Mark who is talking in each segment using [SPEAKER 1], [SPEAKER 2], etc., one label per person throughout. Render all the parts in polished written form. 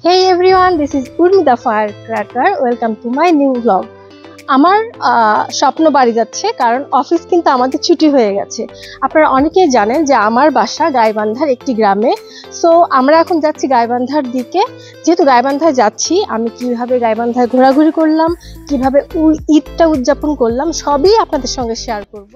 [SPEAKER 1] Hey everyone, this is Urmi the Firecracker. Welcome to my new vlog. আমার স্বপ্ন বাড়ি যাচ্ছে কারণ অফিস কিন্তু আমাদের ছুটি হয়ে গেছে। আপনারা অনেকেই জানেন যে আমার বাসা গাইবান্ধার একটি গ্রামে। সো আমরা এখন যাচ্ছি গাইবান্ধার দিকে। যেহেতু গাইবান্ধায় যাচ্ছি, আমি কিভাবে গাইবান্ধায় ঘোরাঘুরি করলাম, কিভাবে ঈদটা উদযাপন করলাম, সবই আপনাদের সঙ্গে শেয়ার করব।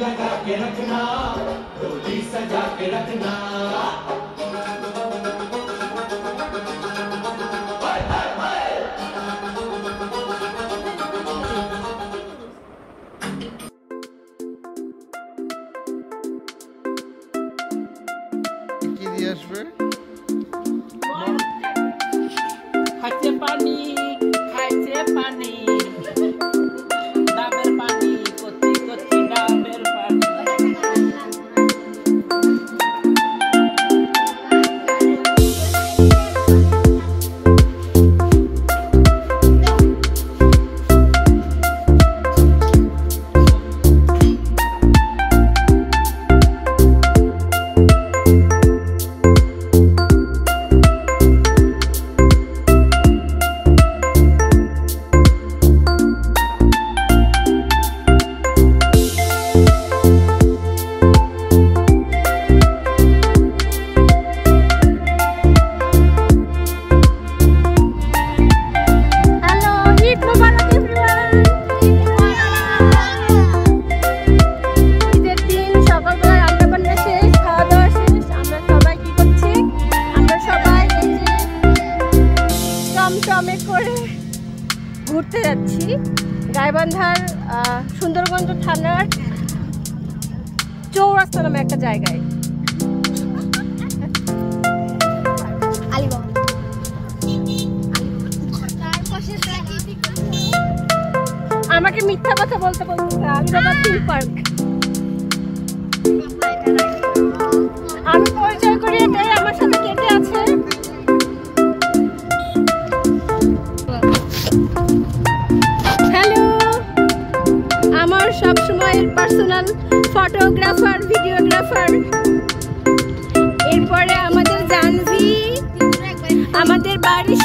[SPEAKER 2] लगा के रखना, डोली सजा के रखना।
[SPEAKER 3] কি দিয়ে আসবে?
[SPEAKER 4] খাইতে পানি, খাইতে পানি, ডাবের পানি, কচি কচি ডাবের পানি।
[SPEAKER 1] ঘুরতে যাচ্ছি গাইবান্ধার সুন্দরগঞ্জ থানার চৌরাস্তা নামে একটা জায়গায়। আমাকে মিথ্যা কথা বলতে বলতেছে আলিবাগ থিম পার্ক। আমি পরিচয় করিয়ে দেই, আমার সাথে কেটে আছে। আমার সবসময়ের পার্সোনাল ফটোগ্রাফার, ভিডিওগ্রাফার। এরপরে আমাদের জানভি, আমাদের বাড়ির